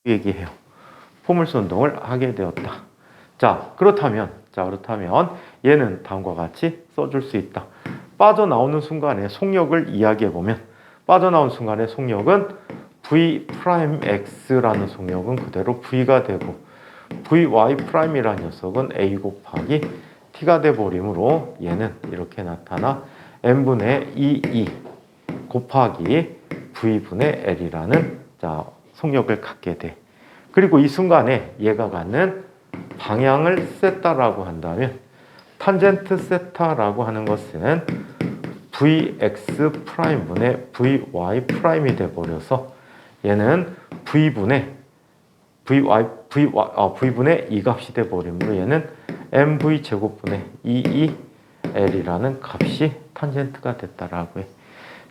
얘기해요. 포물선 운동을 하게 되었다. 자, 그렇다면 얘는 다음과 같이 써줄 수 있다. 빠져나오는 순간에 속력을 이야기해보면 빠져나온 순간에 속력은 V'X라는 속력은 그대로 V가 되고 Vy'이라는 녀석은 A 곱하기 T가 돼버리므로 얘는 이렇게 나타나 N분의 2E 곱하기 V분의 L이라는 속력을 갖게 돼. 그리고 이 순간에 얘가 갖는 방향을 세타라고 한다면 탄젠트 세타라고 하는 것은 Vx'분의 Vy'이 돼버려서 얘는 V분의 이 값이 돼버리므로 얘는 mv 제곱분의 2el이라는 값이 탄젠트가 됐다라고 해.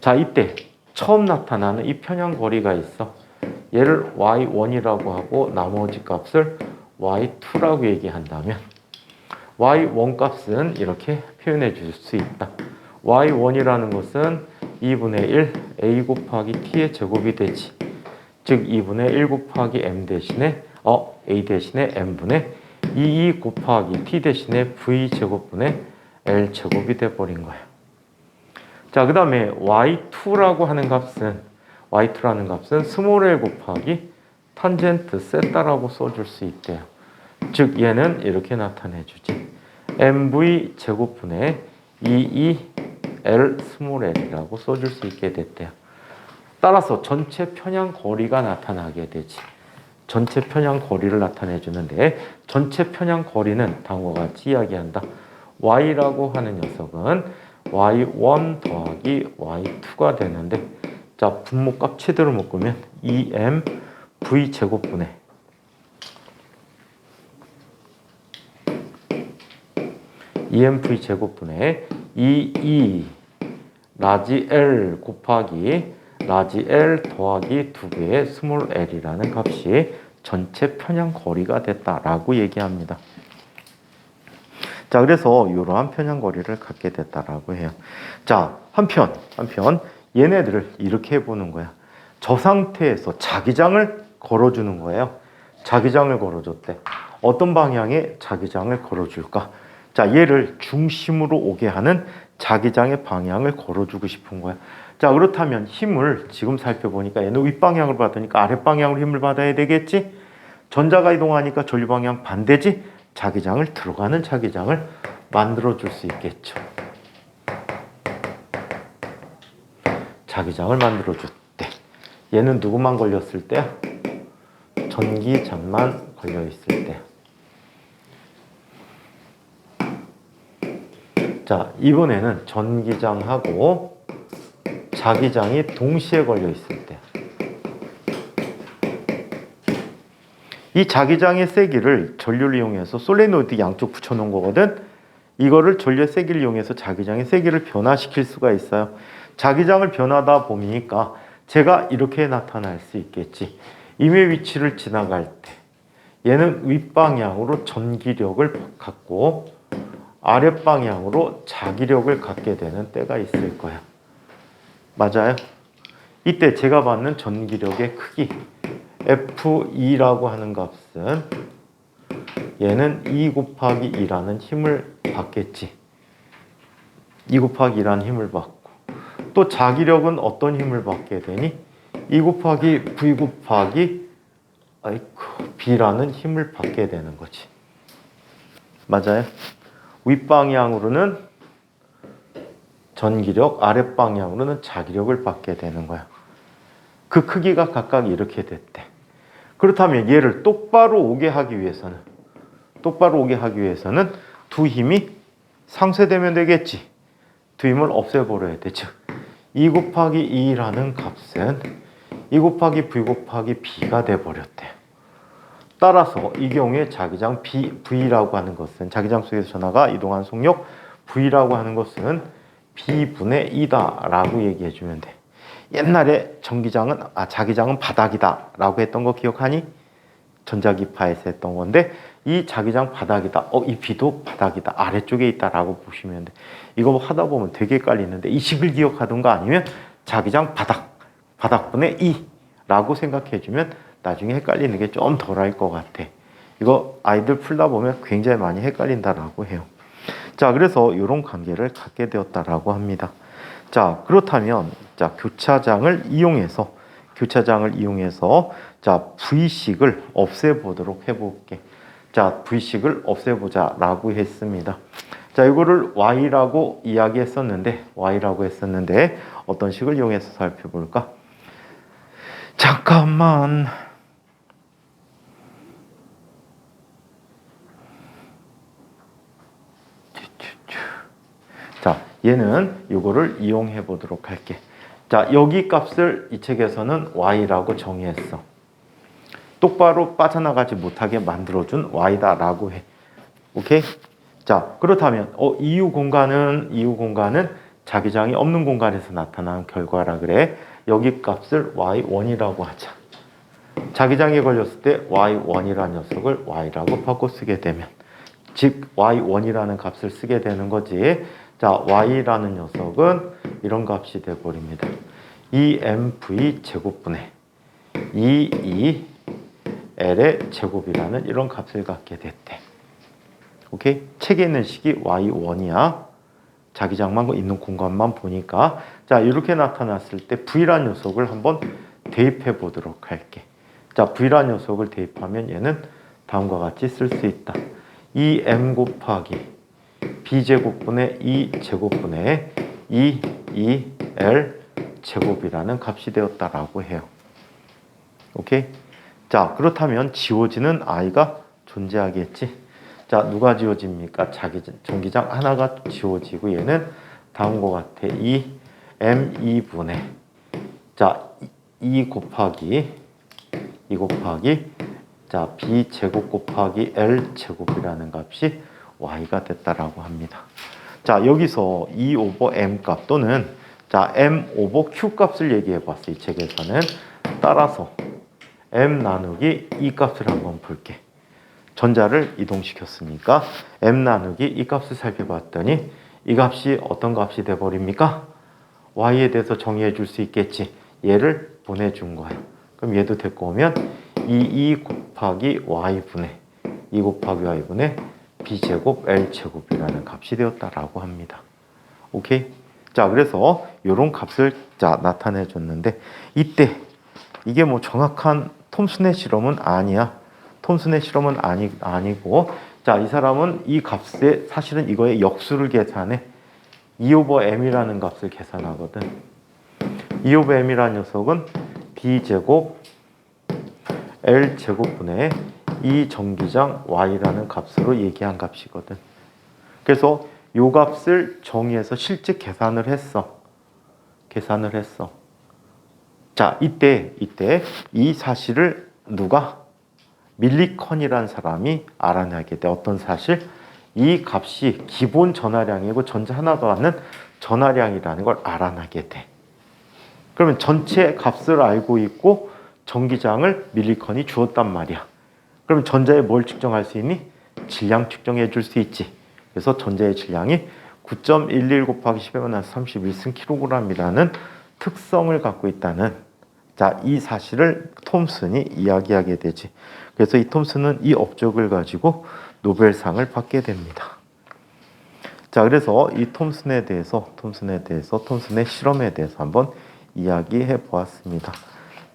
자, 이때 처음 나타나는 이 편향거리가 있어. 얘를 y1이라고 하고 나머지 값을 y2라고 얘기한다면 y1 값은 이렇게 표현해 줄 수 있다. y1이라는 것은 2분의 1 a 곱하기 t의 제곱이 되지. 즉 2분의 1 곱하기 m 대신에 a 대신에 m분의 2 곱하기 t 대신에 v 제곱분의 l 제곱이 돼버린 거야. 자, 그 다음에 y2라고 하는 값은 스몰 l 곱하기 탄젠트 세타라고 써줄 수 있대요. 즉 얘는 이렇게 나타내주지. mv 제곱분의 2l 스몰 l이라고 써줄 수 있게 됐대요. 따라서 전체 편향 거리가 나타나게 되지. 전체 편향 거리를 나타내주는데 전체 편향 거리는 다음과 같이 이야기한다. y라고 하는 녀석은 y1 더하기 y2가 되는데 자, 분모값 최대로 묶으면 2mv 제곱분의 2mv 제곱분의 2e 라지 l 곱하기 라지 l 더하기 2개의 스몰 l이라는 값이 전체 편향 거리가 됐다라고 얘기합니다. 자, 그래서 이러한 편향 거리를 갖게 됐다라고 해요. 자, 한편 얘네들을 이렇게 해보는 거야. 저 상태에서 자기장을 걸어주는 거예요. 자기장을 걸어줬대. 어떤 방향에 자기장을 걸어줄까? 자, 얘를 중심으로 오게 하는 자기장의 방향을 걸어주고 싶은 거야. 자, 그렇다면 힘을 지금 살펴보니까 얘는 윗방향으로 받으니까 아랫방향으로 힘을 받아야 되겠지? 전자가 이동하니까 전류방향 반대지? 들어가는 자기장을 만들어줄 수 있겠죠. 자기장을 만들어줬대. 얘는 누구만 걸렸을 때야? 전기장만 걸려있을 때. 자, 이번에는 전기장하고 자기장이 동시에 걸려있을 때. 이 자기장의 세기를 전류를 이용해서 솔레노이드 양쪽 붙여놓은 거거든. 이거를 전류의 세기를 이용해서 자기장의 세기를 변화시킬 수가 있어요. 자기장을 변하다 보니까 제가 이렇게 나타날 수 있겠지. 임의 위치를 지나갈 때 얘는 윗방향으로 전기력을 갖고 아랫방향으로 자기력을 갖게 되는 때가 있을 거야. 맞아요? 이때 제가 받는 전기력의 크기 F2라고 하는 값은 얘는 2 곱하기 2라는 힘을 받겠지. 2 곱하기 2라는 힘을 받고 또 자기력은 어떤 힘을 받게 되니? 2 곱하기 V 곱하기 B라는 힘을 받게 되는 거지. 맞아요? 윗방향으로는 전기력, 아랫방향으로는 자기력을 받게 되는 거야. 그 크기가 각각 이렇게 됐대. 그렇다면 얘를 똑바로 오게 하기 위해서는 두 힘이 상쇄되면 되겠지. 두 힘을 없애버려야 돼. 즉 2 곱하기 2라는 값은 2 곱하기 V 곱하기 B가 돼버렸대요. 따라서 이 경우에 자기장 V라고 하는 것은 자기장 속에서 전하가 이동한 속력 V라고 하는 것은 B분의 2다 라고 얘기해주면 돼. 옛날에 자기장은 바닥이다 라고 했던 거 기억하니? 전자기파에서 했던 건데 이 자기장 바닥이다. 이 B도 바닥이다. 아래쪽에 있다 라고 보시면 돼. 이거 하다 보면 되게 헷갈리는데 이 식을 기억하던가 아니면 자기장 바닥분의 2 라고 생각해주면 나중에 헷갈리는 게 좀 덜할 것 같아. 이거 아이들 풀다 보면 굉장히 많이 헷갈린다라고 해요. 자, 그래서 이런 관계를 갖게 되었다라고 합니다. 자, 그렇다면 자, 교차장을 이용해서 자, V식을 없애보도록 해볼게. 자, V식을 없애보자라고 했습니다. 자, 이거를 Y라고 이야기했었는데 어떤 식을 이용해서 살펴볼까? 잠깐만. 자, 얘는 이거를 이용해 보도록 할게. 자, 여기 값을 이 책에서는 Y라고 정의했어. 똑바로 빠져나가지 못하게 만들어준 Y다라고 해. 오케이? 자, 그렇다면 이유 공간은 자기장이 없는 공간에서 나타난 결과라 그래. 여기 값을 Y1이라고 하자. 자기장에 걸렸을 때 Y1이라는 녀석을 Y라고 바꿔 쓰게 되면, 즉 Y1이라는 값을 쓰게 되는 거지. 자, Y라는 녀석은 이런 값이 되어버립니다. 2mv 제곱분의 2L의 제곱이라는 이런 값을 갖게 됐대. 오케이? 책에 있는 식이 Y1이야. 자기장만 있는 공간만 보니까. 자, 이렇게 나타났을 때 V라는 녀석을 한번 대입해 보도록 할게. 자, V라는 녀석을 대입하면 얘는 다음과 같이 쓸 수 있다. 2m 곱하기 b제곱분의 2제곱분의 2L 제곱이라는 값이 되었다라고 해요. 오케이? 자, 그렇다면 지워지는 i가 존재하겠지. 자, 누가 지워집니까? 전기장 하나가 지워지고 얘는 다음과 같아. 2m2분의 자, 2 곱하기 자, b제곱 곱하기 L제곱이라는 값이 y가 됐다라고 합니다. 자, 여기서 2 오버 m 값 또는 자, m 오버 q 값을 얘기해 봤어. 이 책에서는. 따라서 m 나누기 이 값을 한번 볼게. 전자를 이동시켰으니까 m 나누기 이 값을 살펴봤더니 이 값이 어떤 값이 돼버립니까? y에 대해서 정의해 줄 수 있겠지. 얘를 보내준 거야. 그럼 얘도 데리고 오면 2 곱하기 y분의 2 곱하기 y분의 b제곱 L제곱이라는 값이 되었다라고 합니다. 오케이? 자, 그래서 이런 값을 자, 나타내 줬는데 이때 이게 뭐 정확한 톰슨의 실험은 아니야. 톰슨의 실험은 아니고 자, 이 사람은 이 값에 사실은 이거의 역수를 계산해. 2 오버 m이라는 값을 계산하거든. 2 오버 m이라는 녀석은 b제곱 L제곱분의 이 전기장 Y라는 값으로 얘기한 값이거든. 그래서 이 값을 정의해서 실제 계산을 했어. 자, 이때 이 사실을 누가? 밀리컨이라는 사람이 알아내게 돼. 어떤 사실? 이 값이 기본 전하량이고 전자 하나도 않는 전하량이라는 걸 알아내게 돼. 그러면 전체 값을 알고 있고 전기장을 밀리컨이 주었단 말이야. 그럼 전자에 뭘 측정할 수 있니? 질량 측정해 줄 수 있지. 그래서 전자의 질량이 9.11 곱하기 10의 31승 kg이라는 특성을 갖고 있다는 자, 이 사실을 톰슨이 이야기하게 되지. 그래서 이 톰슨은 이 업적을 가지고 노벨상을 받게 됩니다. 자, 그래서 이 톰슨의 실험에 대해서 한번 이야기해 보았습니다.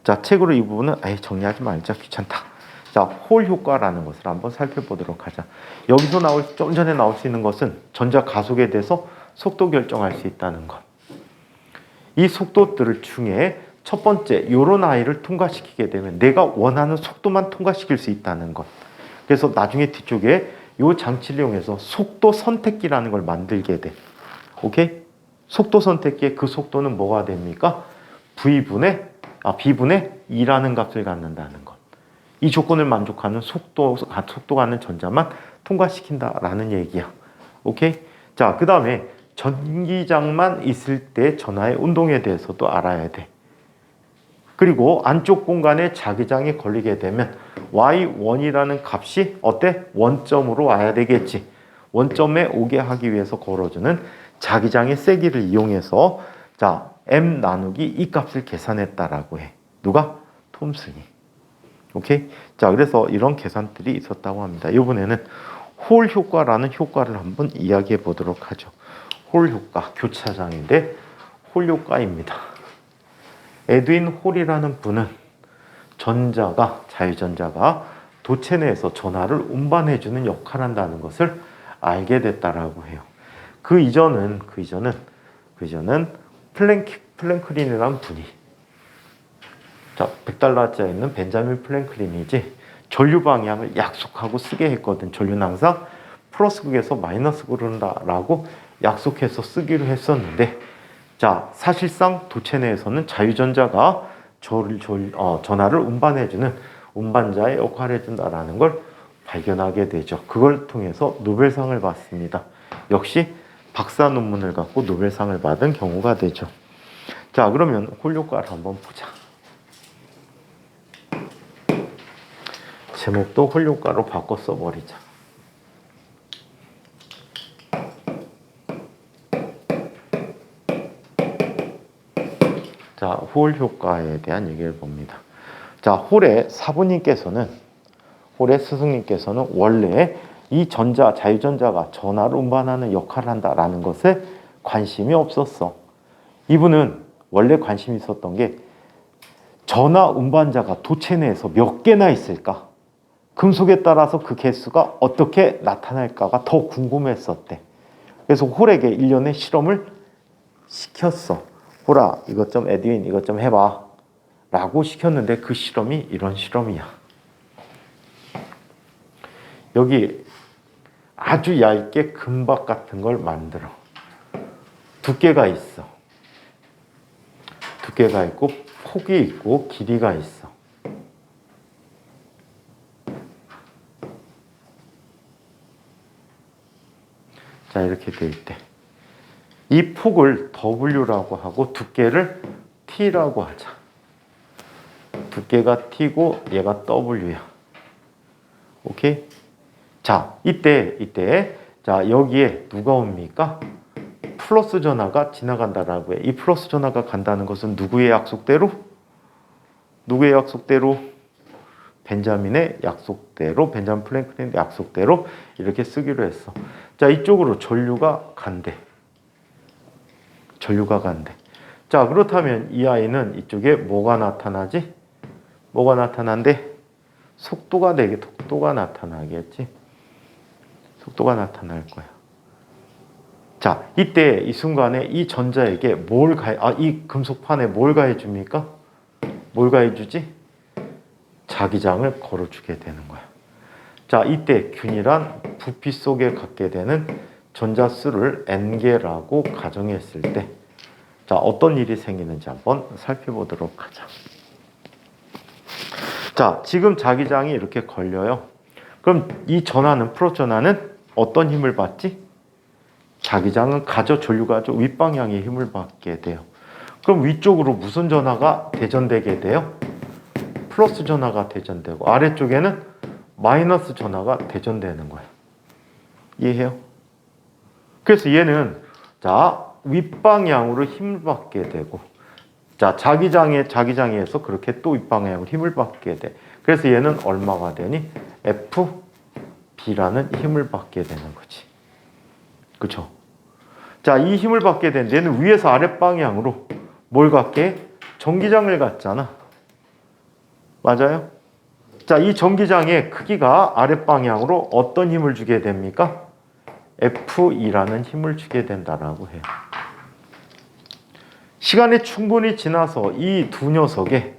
자, 책으로 이 부분은 정리하지 말자. 귀찮다. 자, 홀 효과라는 것을 한번 살펴보도록 하자. 여기서 좀 전에 나올 수 있는 것은 전자 가속에 대해서 속도 결정할 수 있다는 것. 이 속도들 중에 첫 번째, 요런 아이를 통과시키게 되면 내가 원하는 속도만 통과시킬 수 있다는 것. 그래서 나중에 뒤쪽에 요 장치를 이용해서 속도 선택기라는 걸 만들게 돼. 오케이? 속도 선택기의 그 속도는 뭐가 됩니까? B분의 2라는 값을 갖는다는 것. 이 조건을 만족하는 속도가 있는 전자만 통과시킨다라는 얘기야. 오케이? 자, 그 다음에 전기장만 있을 때 전하의 운동에 대해서도 알아야 돼. 그리고 안쪽 공간에 자기장이 걸리게 되면 Y1이라는 값이 어때? 원점으로 와야 되겠지. 원점에 오게 하기 위해서 걸어주는 자기장의 세기를 이용해서 자, M 나누기 이 값을 계산했다라고 해. 누가? 톰슨이. 오케이? 자, 그래서 이런 계산들이 있었다고 합니다. 이번에는 홀 효과라는 효과를 한번 이야기해 보도록 하죠. 홀 효과, 교차장인데 홀 효과입니다. 에드윈 홀이라는 분은 자유전자가 도체 내에서 전하를 운반해주는 역할을 한다는 것을 알게 됐다라고 해요. 그 이전은 플랭클린이라는 분이, 자, 100달러짜리 있는 벤자민 플랭클린이지, 전류 방향을 약속하고 쓰게 했거든. 전류는 항상 플러스 극에서 마이너스 흐른다라고 약속해서 쓰기로 했었는데, 자, 사실상 도체 내에서는 자유전자가 전하를 운반해주는 운반자의 역할을 해준다라는 걸 발견하게 되죠. 그걸 통해서 노벨상을 받습니다. 역시 박사 논문을 갖고 노벨상을 받은 경우가 되죠. 자, 그러면 홀 효과를 한번 보자. 제목도 홀 효과로 바꿔 써버리자. 자, 홀 효과에 대한 얘기를 봅니다. 자, 홀의 스승님께서는 원래 이 자유전자가 전하를 운반하는 역할을 한다라는 것에 관심이 없었어. 이분은 원래 관심이 있었던 게 전하 운반자가 도체 내에서 몇 개나 있을까? 금속에 따라서 그 개수가 어떻게 나타날까가 더 궁금했었대. 그래서 홀에게 일련의 실험을 시켰어. 홀아, 이것 좀 에드윈 이것 좀 해봐 라고 시켰는데, 그 실험이 이런 실험이야. 여기 아주 얇게 금박 같은 걸 만들어. 두께가 있어. 두께가 있고 폭이 있고 길이가 있어. 자, 이렇게 돼 있대. 이 폭을 W라고 하고 두께를 T라고 하자. 두께가 T고 얘가 W야. 오케이? 자, 이때 자, 여기에 누가 옵니까? 플러스 전하가 지나간다라고 해. 이 플러스 전하가 간다는 것은 누구의 약속대로? 벤자민 플랭클린의 약속대로 이렇게 쓰기로 했어. 자, 이쪽으로 전류가 간대. 자, 그렇다면 이 아이는 이쪽에 뭐가 나타나지? 뭐가 나타난대? 속도가 나타나겠지. 속도가 나타날 거야. 자, 이때 이 순간에 이 전자에게 이 금속판에 뭘 가해줍니까? 뭘 가해주지? 자기장을 걸어주게 되는 거야. 자, 이때 균일한 부피 속에 갖게 되는 전자수를 N개라고 가정했을 때, 자, 어떤 일이 생기는지 한번 살펴보도록 하자. 자, 지금 자기장이 이렇게 걸려요. 그럼 이 플러스 전하는 어떤 힘을 받지? 자기장은 전류 가죠. 윗방향의 힘을 받게 돼요. 그럼 위쪽으로 무슨 전하가 대전되게 돼요? 플러스 전하가 대전되고, 아래쪽에는 마이너스 전하가 대전되는 거예요. 이해해요? 그래서 얘는, 자, 윗방향으로 힘을 받게 되고, 자, 자기장에서 그렇게 또 윗방향으로 힘을 받게 돼. 그래서 얘는 얼마가 되니? FB라는 힘을 받게 되는 거지. 그쵸? 자, 이 힘을 받게 되는데 얘는 위에서 아랫방향으로 뭘 갖게? 전기장을 갖잖아. 맞아요? 자, 이 전기장의 크기가 아랫방향으로 어떤 힘을 주게 됩니까? F2라는 힘을 주게 된다라고 해요. 시간이 충분히 지나서 이 두 녀석의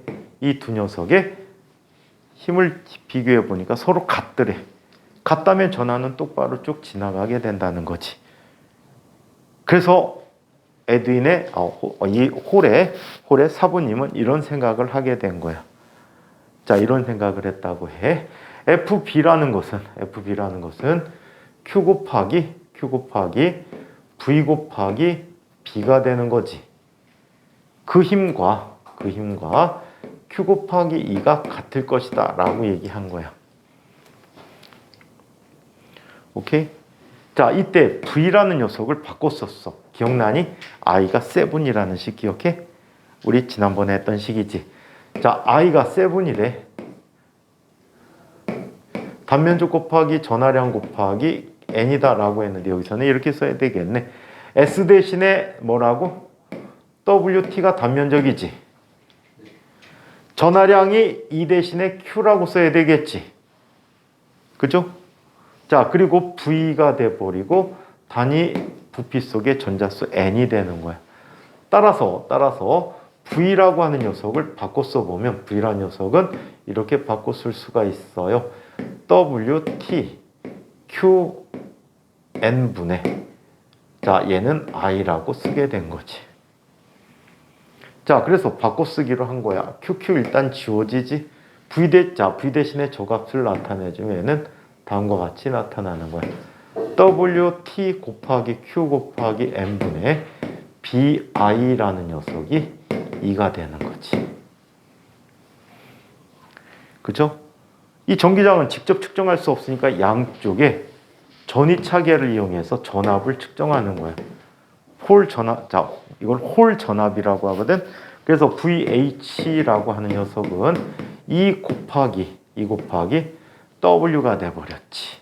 힘을 비교해 보니까 서로 같더래. 같다면 전하는 똑바로 쭉 지나가게 된다는 거지. 그래서 에드윈의 이 홀의 사부님은 이런 생각을 하게 된 거야. 자, 이런 생각을 했다고 해. FB라는 것은 Q 곱하기 V 곱하기 B가 되는 거지. 그 힘과 Q 곱하기 E가 같을 것이다 라고 얘기한 거야. 오케이? 자, 이때 V라는 녀석을 바꿨었어. 기억나니? I가 7이라는 식 기억해? 우리 지난번에 했던 식이지. 자, I가 7이래. 단면적 곱하기 전하량 곱하기 n이다라고 했는데 여기서는 이렇게 써야 되겠네. S 대신에 뭐라고? WT가 단면적이지. 전하량이 E 대신에 Q라고 써야 되겠지. 그죠? 자, 그리고 V가 돼버리고 단위 부피 속에 전자수 N이 되는 거야. 따라서 V라고 하는 녀석을 바꿔 써보면 V라는 녀석은 이렇게 바꿔 쓸 수가 있어요. WT QN분의 자, 얘는 I라고 쓰게 된 거지. 자, 그래서 바꿔 쓰기로 한 거야. QQ 일단 지워지지. V 대신에 저 값을 나타내주면 얘는 다음과 같이 나타나는 거야. WT 곱하기 Q 곱하기 N분의 BI라는 녀석이 2가 되는 거지. 그죠? 이 전기장은 직접 측정할 수 없으니까 양쪽에 전위차계를 이용해서 전압을 측정하는 거야. 홀 전압, 자, 이걸 홀 전압이라고 하거든. 그래서 VH라고 하는 녀석은 E 곱하기 W가 돼버렸지.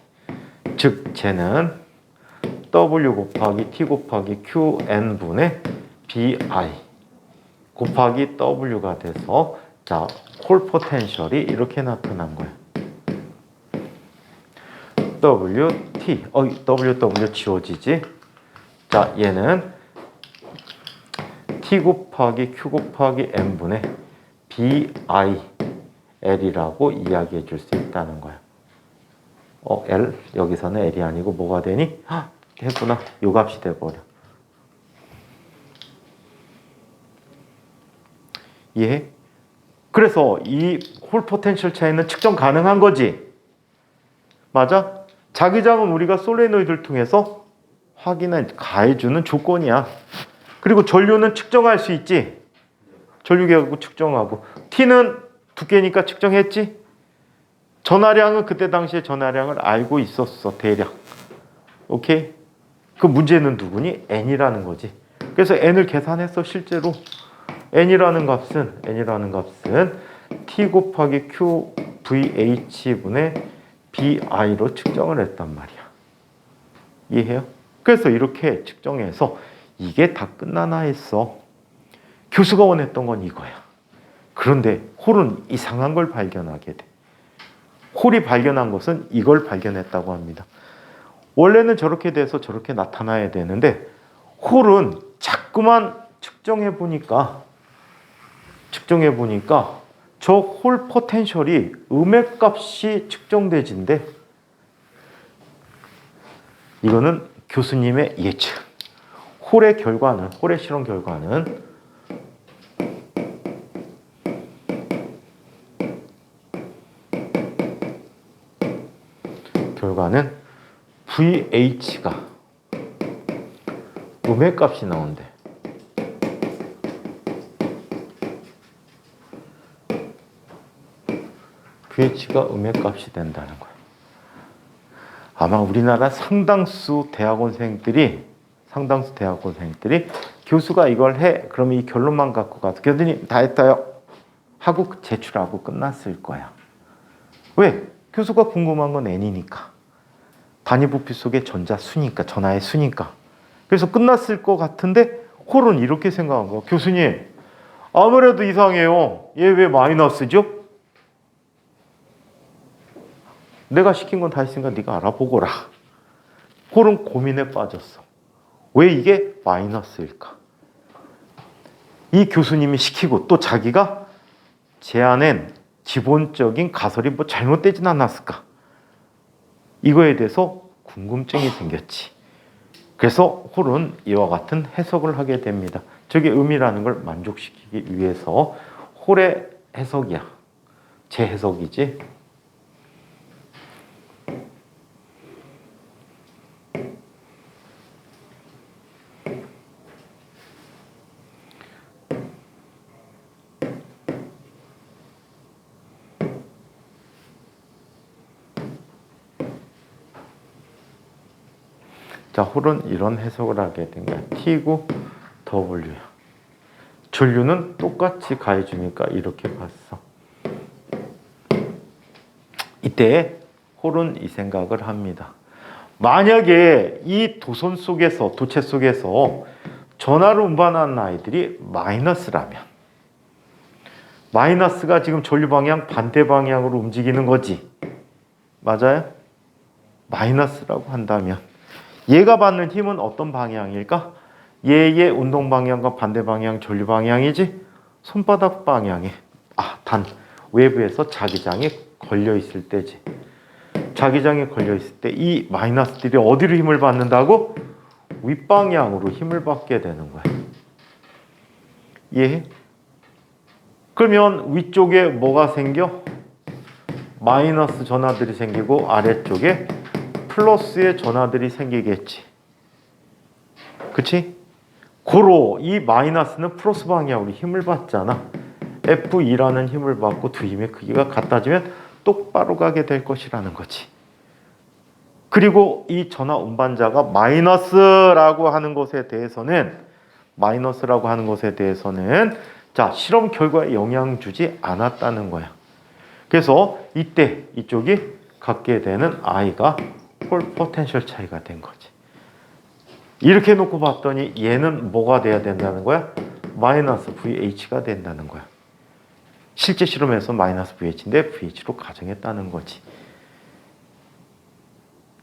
즉, 쟤는 W 곱하기 T 곱하기 QN분의 BI 곱하기 W가 돼서 자, 홀 포텐셜이 이렇게 나타난 거야. WW 지워지지. 자, 얘는 T 곱하기 Q 곱하기 N분의 BIL이라고 이야기해 줄 수 있다는 거야. L? 여기서는 L이 아니고 뭐가 되니? 했구나. 요 값이 돼버려. 이해해? 그래서 이 홀 포텐셜 차이는 측정 가능한 거지. 맞아? 자기장은 우리가 솔레노이드를 통해서 가해주는 조건이야. 그리고 전류는 측정할 수 있지. 전류계하고 측정하고. T는 두께니까 측정했지. 전하량은 그때 당시에 전하량을 알고 있었어. 대략. 오케이? 그 문제는 누구니? N이라는 거지. 그래서 N을 계산했어. 실제로. N이라는 값은 T 곱하기 Q VH분의 BI로 측정을 했단 말이야. 이해해요? 그래서 이렇게 측정해서 이게 다 끝나나 했어. 교수가 원했던 건 이거야. 그런데 홀은 이상한 걸 발견하게 돼. 홀이 발견한 것은 이걸 발견했다고 합니다. 원래는 저렇게 돼서 저렇게 나타나야 되는데 홀은 자꾸만 측정해 보니까 저 홀 포텐셜이 음의 값이 측정되진데 이거는 교수님의 예측. 홀의 실험 결과는 VH가 음의 값이 나온대. VH가 음의 값이 된다는 거야. 아마 우리나라 상당수 대학원생들이 교수가 이걸 해. 그러면 이 결론만 갖고 가서 교수님 다 했어요 하고 제출하고 끝났을 거야. 왜? 교수가 궁금한 건 N이니까. 단위 부피 속에 전자수니까, 전하의 수니까. 그래서 끝났을 것 같은데 홀은 이렇게 생각한 거야. 교수님, 아무래도 이상해요. 얘 왜 마이너스죠? 내가 시킨 건 다 했으니까 네가 알아보거라. 홀은 고민에 빠졌어. 왜 이게 마이너스일까? 이 교수님이 시키고 또 자기가 제안한 기본적인 가설이 뭐 잘못되진 않았을까? 이거에 대해서 궁금증이 생겼지. 그래서 홀은 이와 같은 해석을 하게 됩니다. 저게 음이라는 걸 만족시키기 위해서 홀의 해석이야. 제 해석이지. 자, 홀은 이런 해석을 하게 된 거야. T고 W야. 전류는 똑같이 가해주니까 이렇게 봤어. 이때 홀은 이 생각을 합니다. 만약에 이 도선 속에서, 도체 속에서 전하를 운반하는 아이들이 마이너스라면, 마이너스가 지금 전류 방향 반대 방향으로 움직이는 거지. 맞아요? 마이너스라고 한다면 얘가 받는 힘은 어떤 방향일까? 얘의 운동 방향과 반대 방향 전류 방향이지. 손바닥 방향에 단 외부에서 자기장에 걸려 있을 때지. 자기장에 걸려 있을 때 이 마이너스들이 어디로 힘을 받는다고? 윗방향으로 힘을 받게 되는 거야. 이해해? 그러면 위쪽에 뭐가 생겨? 마이너스 전하들이 생기고 아래쪽에 플러스의 전하들이 생기겠지. 그치? 고로 이 마이너스는 플러스 방향으로 힘을 받잖아. F2라는 힘을 받고 두 힘의 크기가 같아지면 똑바로 가게 될 것이라는 거지. 그리고 이 전하 운반자가 마이너스라고 하는 것에 대해서는 자, 실험 결과에 영향 주지 않았다는 거야. 그래서 이때 이쪽이 갖게 되는 I가 홀 포텐셜 차이가 된 거지. 이렇게 놓고 봤더니 얘는 뭐가 돼야 된다는 거야? 마이너스 VH가 된다는 거야. 실제 실험에서 마이너스 VH인데 VH로 가정했다는 거지.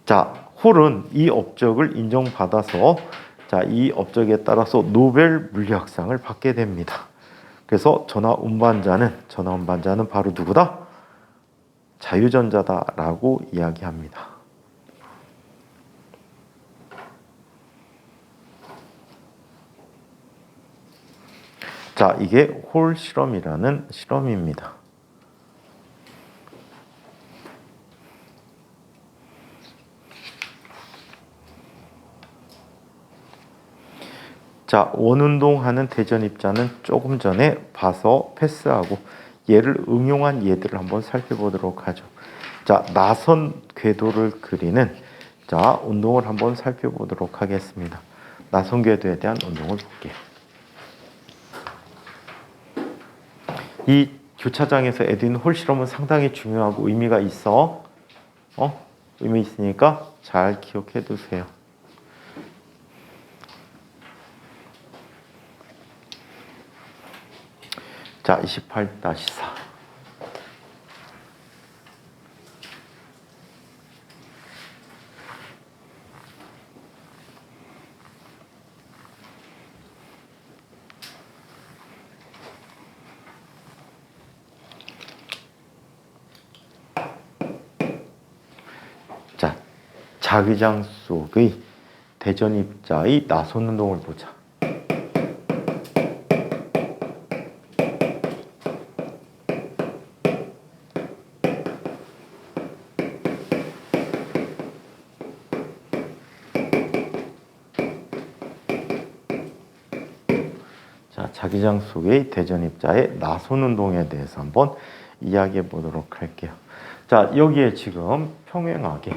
자, 홀은 이 업적을 인정받아서 자, 이 업적에 따라서 노벨 물리학상을 받게 됩니다. 그래서 전하 운반자는 바로 누구다? 자유전자다라고 이야기합니다. 자, 이게 홀 실험이라는 실험입니다. 자, 원운동하는 대전입자는 조금 전에 봐서 패스하고 얘를 응용한 예들을 한번 살펴보도록 하죠. 자, 나선 궤도를 그리는 자, 운동을 한번 살펴보도록 하겠습니다. 나선 궤도에 대한 운동을 볼게요. 이 교차장에서 에드윈 홀 실험은 상당히 중요하고 의미가 있어. 의미 있으니까 잘 기억해 두세요. 자, 28-4. 자, 자기장 속의 대전입자의 나선 운동을 보자. 자, 자기장 속의 대전입자의 나선 운동에 대해서 한번 이야기해 보도록 할게요. 자, 여기에 지금 평행하게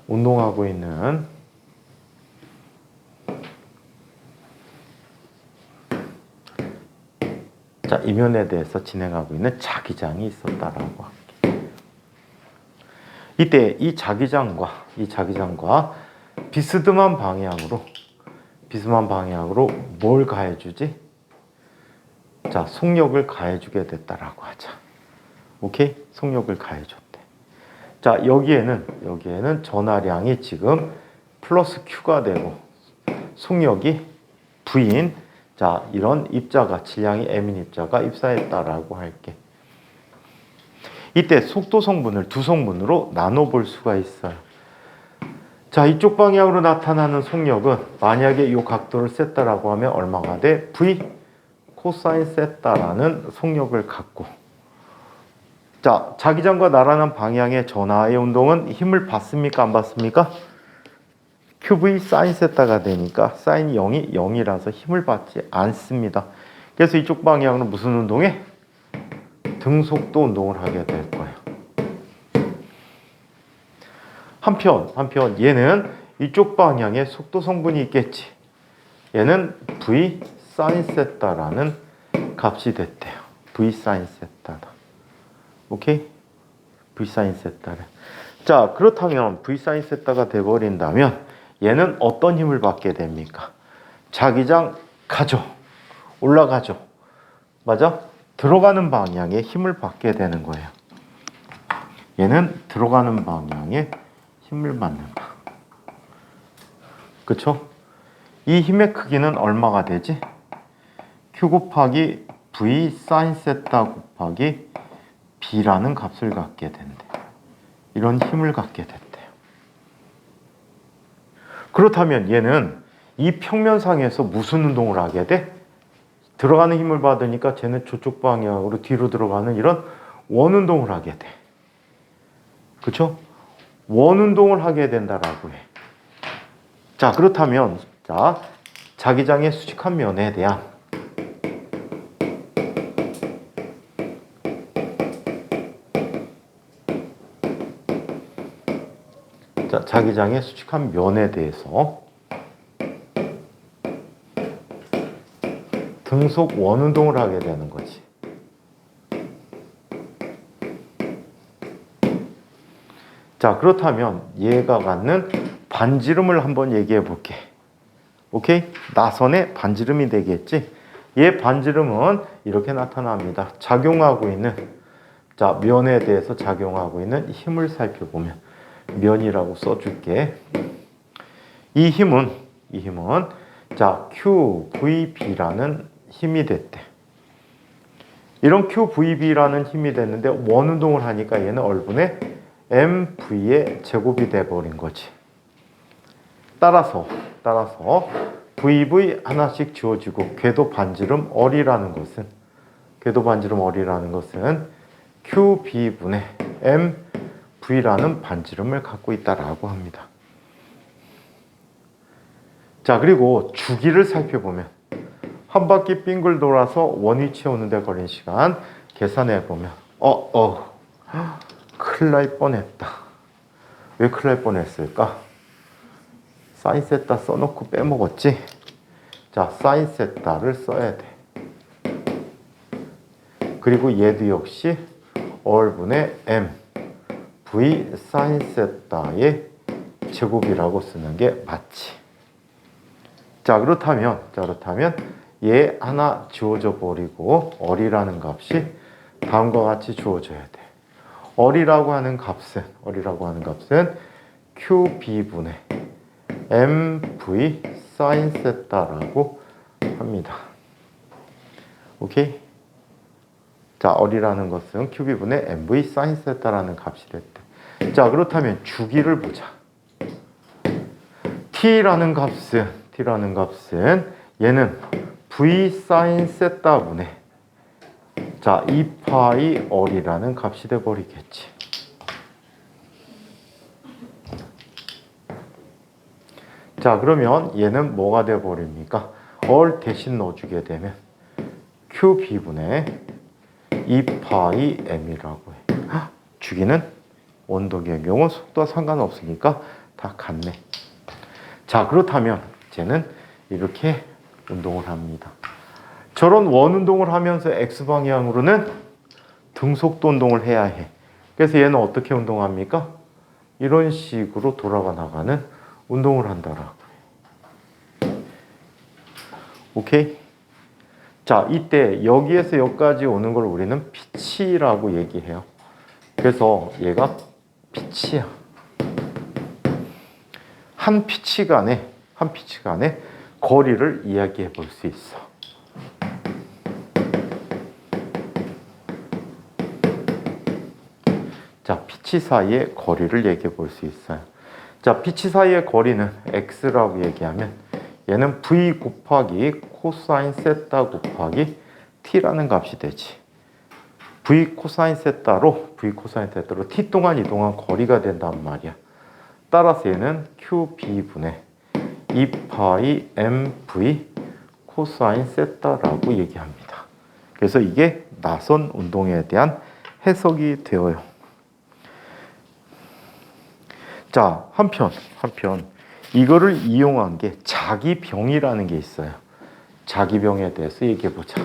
운동하고 있는 자, 이면에 대해서 진행하고 있는 자기장이 있었다라고 할게요. 이때 이 자기장과 비스듬한 방향으로 뭘 가해주지? 자, 속력을 가해주게 됐다라고 하자. 오케이? 속력을 가해줬대. 자, 여기에는 전하량이 지금 플러스 Q가 되고 속력이 V인 자, 이런 입자가 질량이 M인 입자가 입사했다라고 할게. 이때 속도 성분을 두 성분으로 나눠볼 수가 있어요. 자, 이쪽 방향으로 나타나는 속력은 만약에 이 각도를 셌다라고 하면 얼마가 돼? V 코사인 셌다라는 속력을 갖고 자, 자기장과 나란한 방향의 전하의 운동은 힘을 받습니까? 안 받습니까? QV 사인 세타가 되니까 사인 0이 0이라서 힘을 받지 않습니다. 그래서 이쪽 방향으로 무슨 운동에? 등속도 운동을 하게 될 거예요. 한편 얘는 이쪽 방향에 속도 성분이 있겠지. 얘는 V 사인 세타라는 값이 됐대요. V 사인 세타다. 오케이? V 사인 세타를. 자, 그렇다면 V 사인 세타가 돼버린다면 얘는 어떤 힘을 받게 됩니까? 자기장 가죠. 올라가죠. 맞아? 들어가는 방향에 힘을 받게 되는 거예요. 얘는 들어가는 방향에 힘을 받는다. 그쵸? 이 힘의 크기는 얼마가 되지? Q 곱하기 V 사인 세타 곱하기 B라는 값을 갖게 된대. 이런 힘을 갖게 됐대요. 그렇다면 얘는 이 평면상에서 무슨 운동을 하게 돼? 들어가는 힘을 받으니까 쟤는 저쪽 방향으로 뒤로 들어가는 이런 원 운동을 하게 돼. 그쵸? 원 운동을 하게 된다라고 해. 자, 그렇다면 자, 자기장의 수직한 면에 대한 자기장의 수직한 면에 대해서 등속 원 운동을 하게 되는 거지. 자, 그렇다면 얘가 갖는 반지름을 한번 얘기해 볼게. 오케이? 나선의 반지름이 되겠지? 얘 반지름은 이렇게 나타납니다. 작용하고 있는, 자, 면에 대해서 작용하고 있는 힘을 살펴보면 면이라고 써줄게. 이 힘은 자, QVB라는 힘이 됐대. 이런 QVB라는 힘이 됐는데 원 운동을 하니까 얘는 얼분의 MV의 제곱이 돼버린 거지. 따라서 VV 하나씩 지워지고 궤도 반지름 어리라는 것은 QB분의 MV라는 반지름을 갖고 있다라고 합니다. 자, 그리고 주기를 살펴보면 한 바퀴 빙글 돌아서 원위치에 오는데 걸린 시간 계산해 보면 큰일 날 뻔했다. 왜 큰일 날 뻔했을까? 사인 세타 써놓고 빼먹었지? 자, 사인 세타를 써야 돼. 그리고 얘도 역시 얼분의 M V 사인 세타의 제곱이라고 쓰는 게 맞지. 자, 그렇다면 얘 하나 지워져 버리고 어리라는 값이 다음과 같이 주어져야 돼. 어리라고 하는 값은 QB분의 MV 사인 세타라고 합니다. 오케이? 자, 어리라는 것은 QB분의 MV 사인 세타라는 값이 됐대. 자, 그렇다면 주기를 보자. T라는 값은 얘는 V 사인 세타분의 자, 2파이 어리라는 값이 돼버리겠지. 자, 그러면 얘는 뭐가 돼버립니까? 얼 대신 넣어주게 되면 QB분의 2파이 M이라고 해. 주기는 원동의 경우 속도와 상관없으니까 다 같네. 자, 그렇다면 쟤는 이렇게 운동을 합니다. 저런 원 운동을 하면서 X방향으로는 등속도 운동을 해야 해. 그래서 얘는 어떻게 운동합니까? 이런 식으로 돌아가 나가는 운동을 한다라고 해. 오케이? 자, 이때 여기에서 여기까지 오는 걸 우리는 피치라고 얘기해요. 그래서 얘가 피치야. 한 피치 간의 거리를 이야기해 볼 수 있어. 자, 피치 사이의 거리를 얘기해 볼 수 있어요. 자, 피치 사이의 거리는 x라고 얘기하면 얘는 v 곱하기 코사인 세타 곱하기 t라는 값이 되지. v 코사인 세타로 t 동안 이동한 거리가 된단 말이야. 따라서 얘는 qb분의 2파이 mv 코사인 세타라고 얘기합니다. 그래서 이게 나선 운동에 대한 해석이 되어요. 자, 한편 이거를 이용한 게 자기병이라는 게 있어요. 자기병에 대해서 얘기해 보자.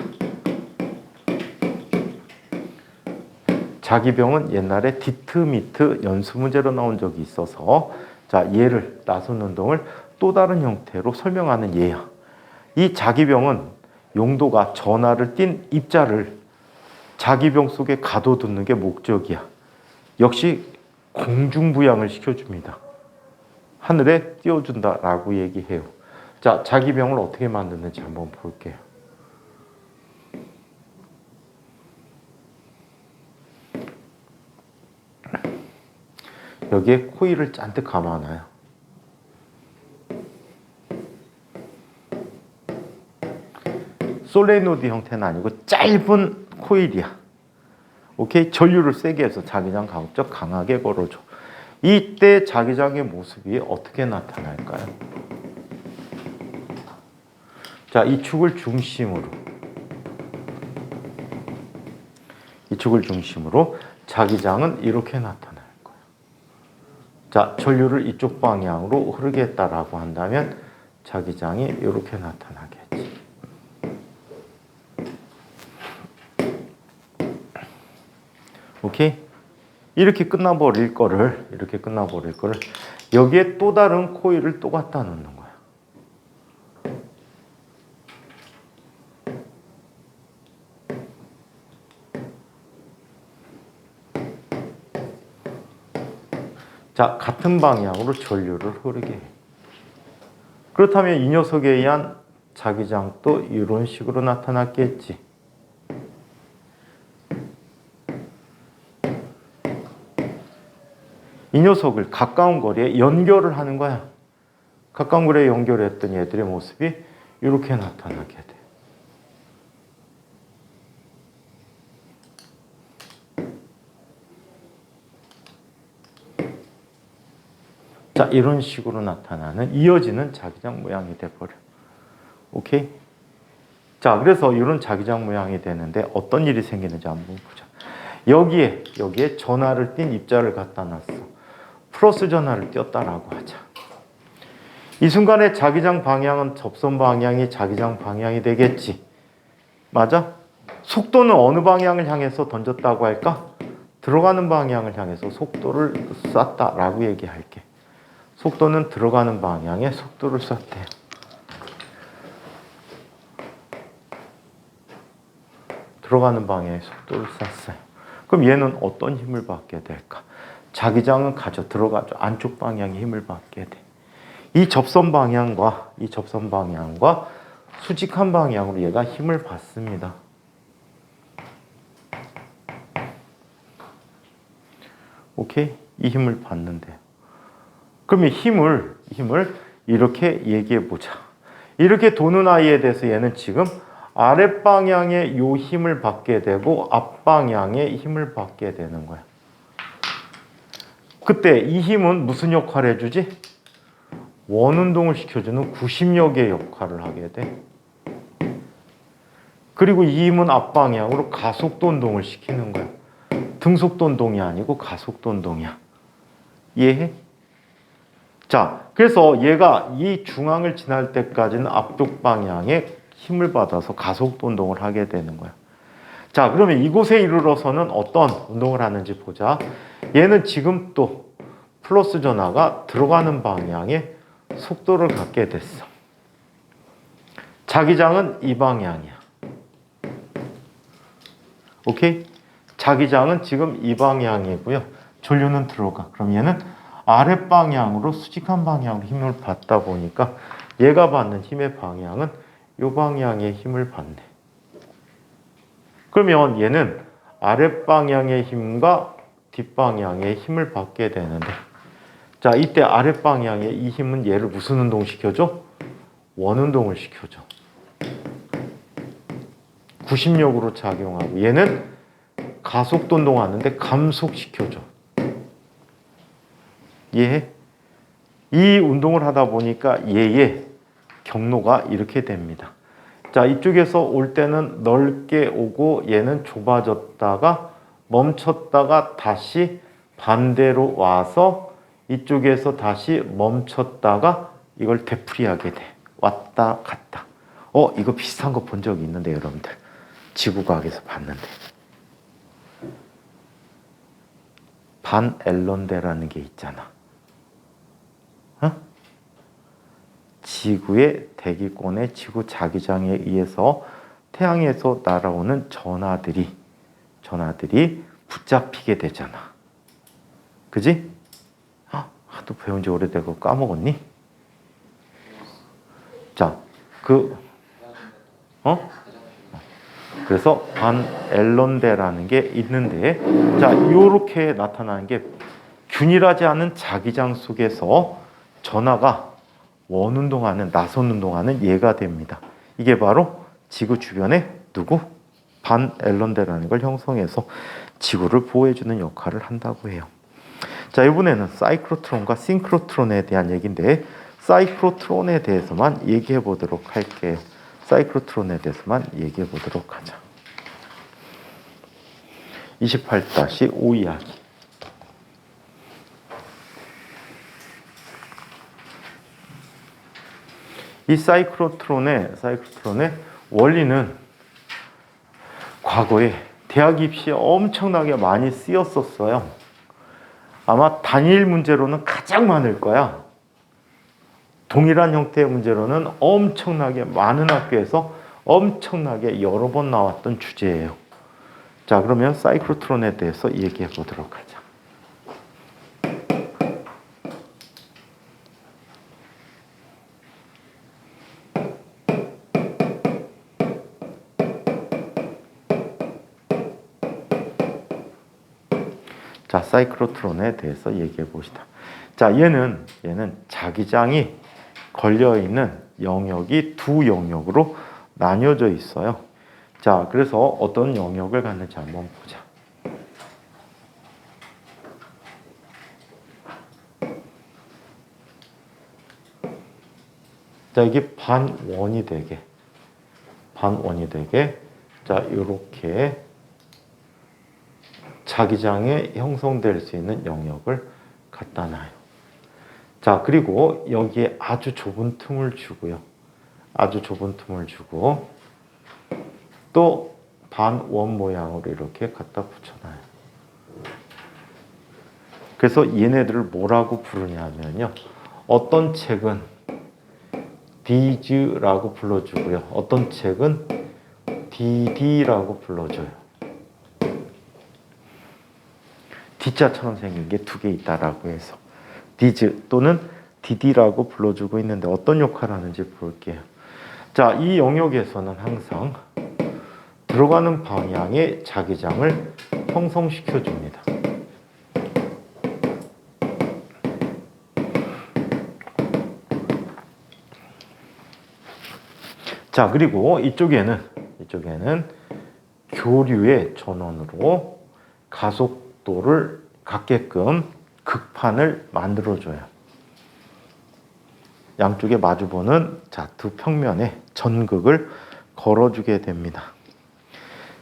자기병은 옛날에 디트미트 연수 문제로 나온 적이 있어서 자, 얘를 나선 운동을 또 다른 형태로 설명하는 예야. 이 자기병은 용도가 전하를 띤 입자를 자기병 속에 가둬두는 게 목적이야. 역시 공중부양을 시켜줍니다. 하늘에 띄워준다라고 얘기해요. 자, 자기병을 어떻게 만드는지 한번 볼게요. 여기에 코일을 잔뜩 감아놔요. 솔레노이드 형태는 아니고 짧은 코일이야. 오케이? 전류를 세게 해서 자기장 가급적 강하게 걸어줘. 이때 자기장의 모습이 어떻게 나타날까요? 자, 이 축을 중심으로 자기장은 이렇게 나타날 거예요. 자, 전류를 이쪽 방향으로 흐르게 했다라고 한다면 자기장이 이렇게 나타나겠지. 오케이? 이렇게 끝나버릴 거를 여기에 또 다른 코일을 또 갖다 놓는 거야. 자, 같은 방향으로 전류를 흐르게 해. 그렇다면 이 녀석에 의한 자기장도 이런 식으로 나타났겠지. 이 녀석을 가까운 거리에 연결을 하는 거야. 가까운 거리에 연결했던 얘들의 모습이 이렇게 나타나게 돼. 자, 이런 식으로 나타나는 이어지는 자기장 모양이 돼버려. 오케이? 자, 그래서 이런 자기장 모양이 되는데 어떤 일이 생기는지 한번 보자. 여기에 전하를 띤 입자를 갖다 놨어. 플러스 전하를 띄었다라고 하자. 이 순간에 자기장 방향은 접선 방향이 자기장 방향이 되겠지. 맞아? 속도는 어느 방향을 향해서 던졌다고 할까? 들어가는 방향을 향해서 속도를 쐈다라고 얘기할게. 속도는 들어가는 방향에 속도를 쐈대. 들어가는 방향에 속도를 쐈어요. 그럼 얘는 어떤 힘을 받게 될까? 자기장은 들어가죠. 안쪽 방향에 힘을 받게 돼. 이 접선 방향과 수직한 방향으로 얘가 힘을 받습니다. 오케이? 이 힘을 받는데. 그럼 이 힘을 이렇게 얘기해 보자. 이렇게 도는 아이에 대해서 얘는 지금 아랫방향에 요 힘을 받게 되고 앞방향에 힘을 받게 되는 거야. 그때 이 힘은 무슨 역할을 해주지? 원운동을 시켜주는 구심력의 역할을 하게 돼. 그리고 이 힘은 앞방향으로 가속도 운동을 시키는 거야. 등속도 운동이 아니고 가속도 운동이야. 이해해? 자, 그래서 얘가 이 중앙을 지날 때까지는 앞쪽 방향에 힘을 받아서 가속도 운동을 하게 되는 거야. 자, 그러면 이곳에 이르러서는 어떤 운동을 하는지 보자. 얘는 지금 또 플러스 전하가 들어가는 방향에 속도를 갖게 됐어. 자기장은 이 방향이야. 오케이? 자기장은 지금 이 방향이고요. 전류는 들어가. 그럼 얘는 아랫방향으로 수직한 방향으로 힘을 받다 보니까 얘가 받는 힘의 방향은 이 방향의 힘을 받네. 그러면 얘는 아랫방향의 힘과 뒷방향의 힘을 받게 되는데, 자, 이때 아랫방향의 이 힘은 얘를 무슨 운동 시켜줘? 원운동을 시켜줘. 구심력으로 작용하고 얘는 가속도 운동하는데 감속시켜줘. 이해해? 이 운동을 하다 보니까 얘의 경로가 이렇게 됩니다. 자, 이쪽에서 올 때는 넓게 오고 얘는 좁아졌다가 멈췄다가 다시 반대로 와서 이쪽에서 다시 멈췄다가 이걸 되풀이하게 돼. 왔다 갔다. 이거 비슷한 거 본 적이 있는데 여러분들. 지구과학에서 봤는데. 반 앨런대라는 게 있잖아. 어? 지구의 대기권의 지구 자기장에 의해서 태양에서 날아오는 전하들이 붙잡히게 되잖아. 그지? 하도 배운 지 오래되고 까먹었니? 자, 그래서 반 앨런대라는 게 있는데, 자, 요렇게 나타나는 게 균일하지 않은 자기장 속에서 전하가 원운동하는, 나선 운동하는 예가 됩니다. 이게 바로 지구 주변에 반 앨런대라는 걸 형성해서 지구를 보호해주는 역할을 한다고 해요. 자, 이번에는 사이클로트론과 싱크로트론에 대한 얘기인데, 사이클로트론에 대해서만 얘기해 보도록 할게요. 사이클로트론에 대해서만 얘기해 보도록 하자. 28-5 이야기. 이 사이클로트론의 원리는 과거에 대학 입시에 엄청나게 많이 쓰였었어요. 아마 단일 문제로는 가장 많을 거야. 동일한 형태의 문제로는 엄청나게 많은 학교에서 엄청나게 여러 번 나왔던 주제예요. 자, 그러면 사이클로트론에 대해서 얘기해 보도록 하자. 자, 사이클로트론에 대해서 얘기해 봅시다. 자, 얘는 자기장이 걸려있는 영역이 두 영역으로 나뉘어져 있어요. 자, 그래서 어떤 영역을 갖는지 한번 보자. 자, 이게 반원이 되게, 자, 이렇게 자기장에 형성될 수 있는 영역을 갖다 놔요. 자, 그리고 여기에 아주 좁은 틈을 주고요. 또 반원 모양으로 이렇게 갖다 붙여놔요. 그래서 얘네들을 뭐라고 부르냐면요. 어떤 책은 디즈라고 불러주고요. 어떤 책은 디디라고 불러줘요. D자처럼 생긴 게 두 개 있다라고 해서 디즈 또는 디디라고 불러주고 있는데 어떤 역할을 하는지 볼게요. 자, 이 영역에서는 항상 들어가는 방향의 자기장을 형성시켜 줍니다. 자, 그리고 이쪽에는 교류의 전원으로 가속도를 갖게끔 극판을 만들어줘요. 양쪽에 마주보는 두 평면에 전극을 걸어주게 됩니다.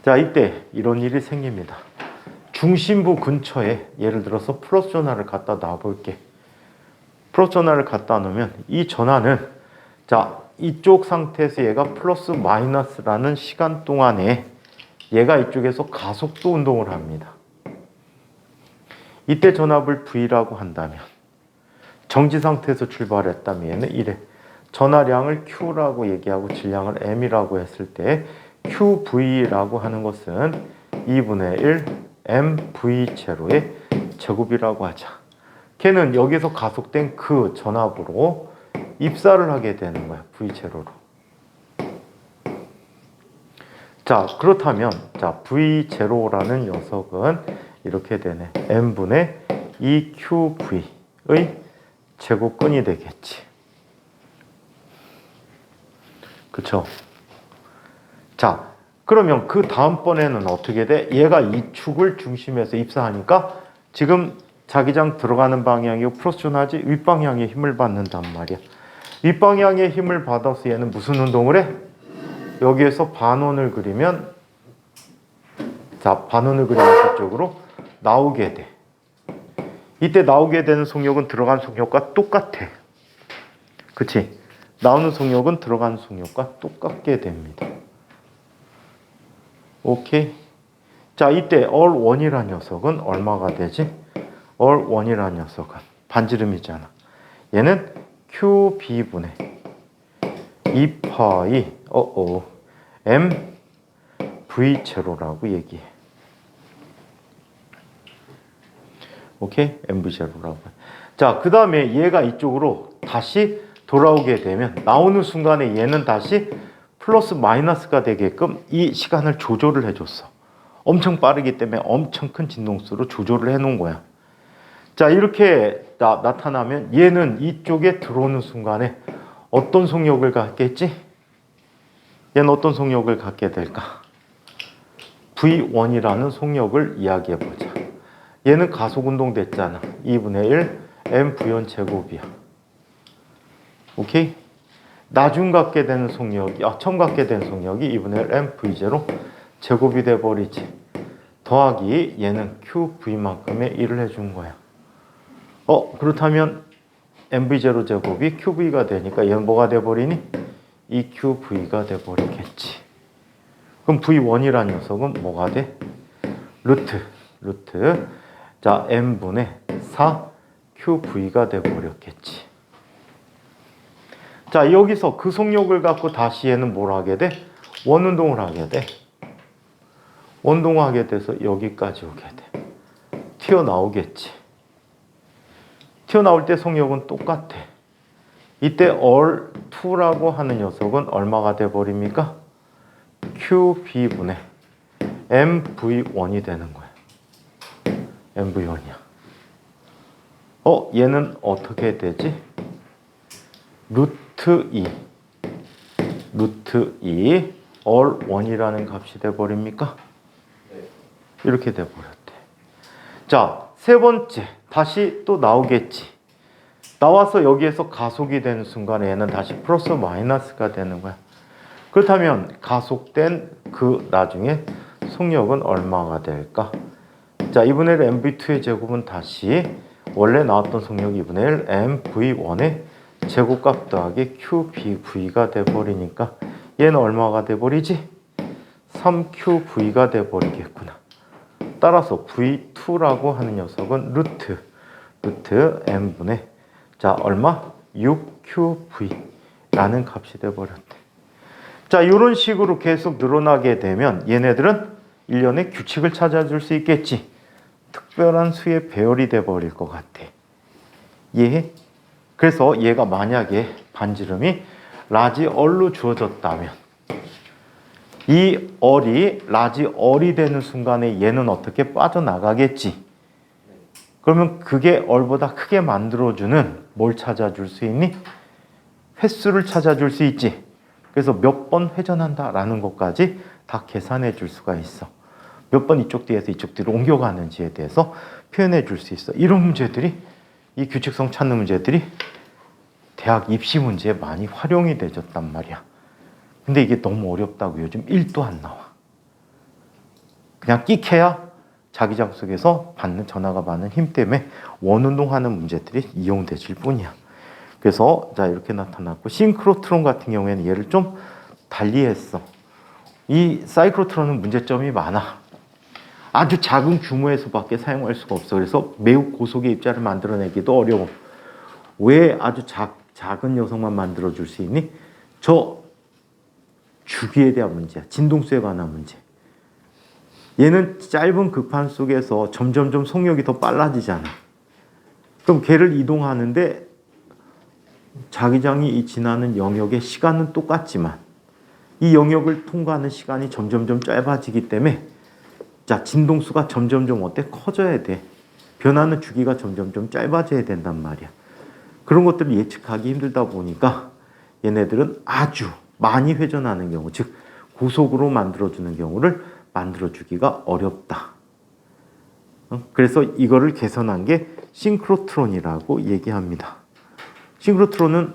자, 이때 이런 일이 생깁니다. 중심부 근처에 예를 들어서 플러스 전하를 갖다 놔볼게. 플러스 전하를 갖다 놓으면 이 전하는 이쪽 상태에서 얘가 플러스 마이너스라는 시간 동안에 얘가 이쪽에서 가속도 운동을 합니다. 이때 전압을 V라고 한다면 정지 상태에서 출발했다면 얘는 이래. 전하량을 Q라고 얘기하고 질량을 M이라고 했을 때 QV라고 하는 것은 2분의 1 MV0의 제곱이라고 하자. 걔는 여기서 가속된 그 전압으로 입사를 하게 되는 거야. V0로. 자, 그렇다면 V0라는 녀석은 이렇게 되네. M분의 2QV의 제곱근이 되겠지. 그쵸? 자, 그러면 그 다음번에는 어떻게 돼? 얘가 이 축을 중심에서 입사하니까 지금 자기장 들어가는 방향이 플러스 전하지 윗방향에 힘을 받는단 말이야. 윗방향에 힘을 받아서 얘는 무슨 운동을 해? 여기에서 반원을 그리면 반원을 그리면 그쪽으로 나오게 돼. 이때 나오게 되는 속력은 들어간 속력과 똑같아. 그치? 나오는 속력은 들어간 속력과 똑같게 됩니다. 오케이? 자, 이때 R1이라는 녀석은 얼마가 되지? 얼1이라는 녀석은 반지름이잖아. 얘는 QB분의 2파이 MV0라고 얘기해. 오케이? MV0라고. 자, 그 다음에 얘가 이쪽으로 다시 돌아오게 되면 나오는 순간에 얘는 다시 플러스 마이너스가 되게끔 이 시간을 조절을 해줬어. 엄청 빠르기 때문에 엄청 큰 진동수로 조절을 해놓은 거야. 자, 이렇게 나타나면 얘는 이쪽에 들어오는 순간에 어떤 속력을 갖겠지? 얘는 어떤 속력을 갖게 될까? V1이라는 속력을 이야기해 보자. 얘는 가속운동 됐잖아. 2분의 1 mv1 제곱이야. 오케이? 나중 갖게 되는 속력이, 처음 갖게 되는 속력이 2분의 1 mv0 제곱이 돼버리지. 더하기 얘는 qv만큼의 1을 해준 거야. 그렇다면 mv0 제곱이 qv가 되니까 얘는 뭐가 돼버리니? 2qv가 돼버리겠지. 그럼 v1이라는 녀석은 뭐가 돼? 루트. 자, m분의 4 qv가 돼버렸겠지. 자, 여기서 그 속력을 갖고 다시 얘는 뭘 하게 돼? 원운동을 하게 돼. 원동하게 돼서 여기까지 오게 돼. 튀어나오겠지. 튀어나올 때 속력은 똑같아. 이때 얼2라고 하는 녀석은 얼마가 돼버립니까? QB분의 MV1이 되는 거야. MV1이야. 얘는 어떻게 되지? 루트 2 얼1이라는 값이 돼버립니까? 이렇게 돼버렸대. 자, 세 번째 다시 또 나오겠지. 나와서 여기에서 가속이 되는 순간에 얘는 다시 플러스 마이너스가 되는 거야. 그렇다면 가속된 그 나중에 속력은 얼마가 될까? 자, 2분의 1 mv2의 제곱은 다시 원래 나왔던 속력이 2분의 1 mv1의 제곱값 더하기 qbv가 돼버리니까 얘는 얼마가 돼버리지? 3qv가 돼버리겠구나. 따라서 v2라고 하는 녀석은 루트 m분의 자, 얼마? 6qv라는 값이 돼버렸대. 자, 이런 식으로 계속 늘어나게 되면 얘네들은 일련의 규칙을 찾아줄 수 있겠지. 특별한 수의 배열이 돼버릴 것 같아. 이해해? 그래서 얘가 만약에 반지름이 라지 얼로 주어졌다면 이 얼이 라지 얼이 되는 순간에 얘는 어떻게 빠져나가겠지. 그러면 그게 얼보다 크게 만들어주는 뭘 찾아줄 수 있니? 횟수를 찾아줄 수 있지. 그래서 몇 번 회전한다라는 것까지 다 계산해 줄 수가 있어. 몇 번 이쪽 뒤에서 이쪽 뒤로 옮겨가는지에 대해서 표현해 줄 수 있어. 이런 문제들이, 이 규칙성 찾는 문제들이 대학 입시 문제에 많이 활용이 되졌단 말이야. 근데 이게 너무 어렵다고 요즘 1도 안 나와. 그냥 끽해야 자기장 속에서 받는 전화가 받는 힘 때문에 원운동하는 문제들이 이용되질 뿐이야. 그래서 자, 이렇게 나타났고, 싱크로트론 같은 경우에는 얘를 좀 달리 했어. 이 사이클로트론은 문제점이 많아. 아주 작은 규모에서밖에 사용할 수가 없어. 그래서 매우 고속의 입자를 만들어내기도 어려워. 왜 아주 작은 녀석만 만들어줄 수 있니? 저 주기에 대한 문제야. 진동수에 관한 문제. 얘는 짧은 극판 속에서 점점점 속력이 더 빨라지잖아. 그럼 걔를 이동하는데 자기장이 지나는 영역의 시간은 똑같지만 이 영역을 통과하는 시간이 점점점 짧아지기 때문에 자, 진동수가 점점점 커져야 돼. 변하는 주기가 점점점 짧아져야 된단 말이야. 그런 것들을 예측하기 힘들다 보니까 얘네들은 아주 많이 회전하는 경우, 즉 고속으로 만들어주는 경우를 만들어주기가 어렵다. 그래서 이거를 개선한 게 싱크로트론이라고 얘기합니다. 싱크로트론은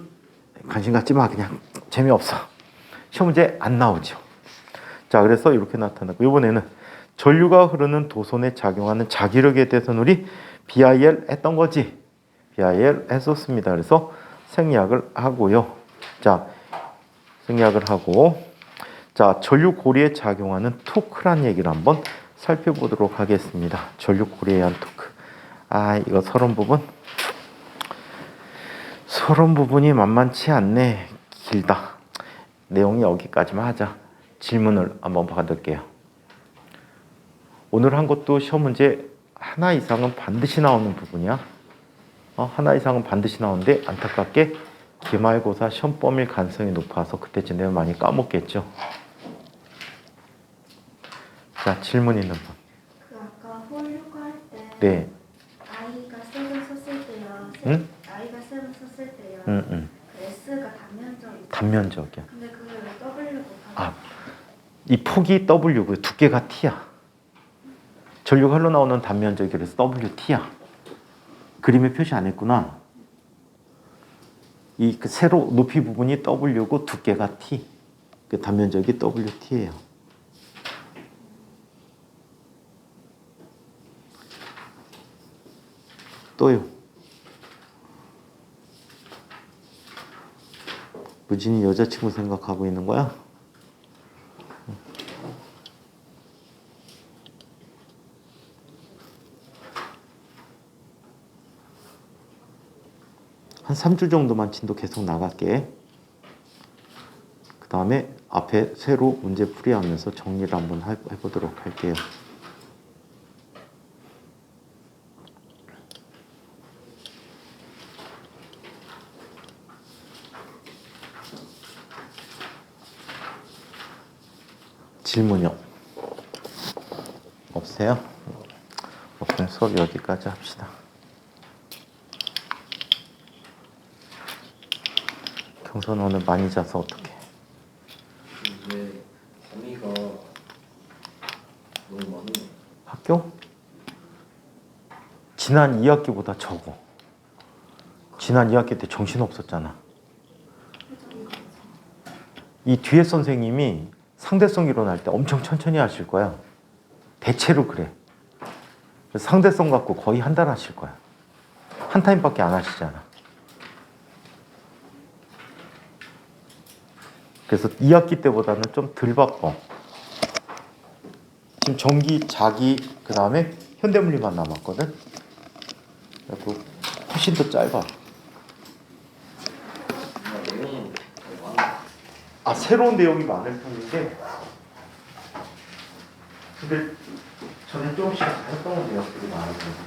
관심 갖지 마. 그냥 재미없어. 시험 문제 안 나오죠. 자, 그래서 이렇게 나타나고, 이번에는 전류가 흐르는 도선에 작용하는 자기력에 대해서는 우리 BIL 했던 거지. BIL 했었습니다. 그래서 생략을 하고요. 자, 생략을 하고, 자, 전류 고리에 작용하는 토크란 얘기를 한번 살펴보도록 하겠습니다. 전류 고리에 의한 토크. 아, 이거 서론 부분이 만만치 않네. 길다. 내용이 여기까지만 하자. 질문을 한번 받을게요. 오늘 한 것도 시험 문제 하나 이상은 반드시 나오는 부분이야. 하나 이상은 반드시 나오는데 안타깝게 기말고사 시험 범일 가능성이 높아서 그때쯤 되면 많이 까먹겠죠. 자, 질문 있는 분. 그 아까 홀육할 때 네. I가 셀을 썼을 때요. 응? I가 셀을 썼을 때요. 응. 그 S가 단면적이죠. 단면적이야. 근데 그걸 왜 W로 아, 이 폭이 W고 두께가 T야. 전류가 흘러나오는 단면적이 그래서 WT야. 그림에 표시 안 했구나. 이 세로 높이 부분이 W고 두께가 T. 그 단면적이 WT예요. 또요. 무진이 여자친구 생각하고 있는 거야? 한 3주 정도만 진도 계속 나갈게. 그 다음에 앞에 새로 문제 풀이하면서 정리를 한번 해보도록 할게요. 질문요? 없어요? 없으면 수업 여기까지 합시다. 경선 오늘 많이 자서 어떡해? 이제 범위가 너무 많네. 학교? 지난 2학기보다 적어. 지난 2학기 때 정신없었잖아. 이 뒤에 선생님이 상대성 이론할 때 엄청 천천히 하실 거야. 대체로 그래. 상대성 갖고 거의 한 달 하실 거야. 한 타임밖에 안 하시잖아. 그래서 2학기 때보다는 좀 덜 바빠. 지금 전기, 자기, 그 다음에 현대물리만 남았거든. 그리고 훨씬 더 짧아. 내용은 더 많아. 아, 새로운 내용이 많을 편인데, 근데 전에 조금씩 했던 내용들이 많을 텐데.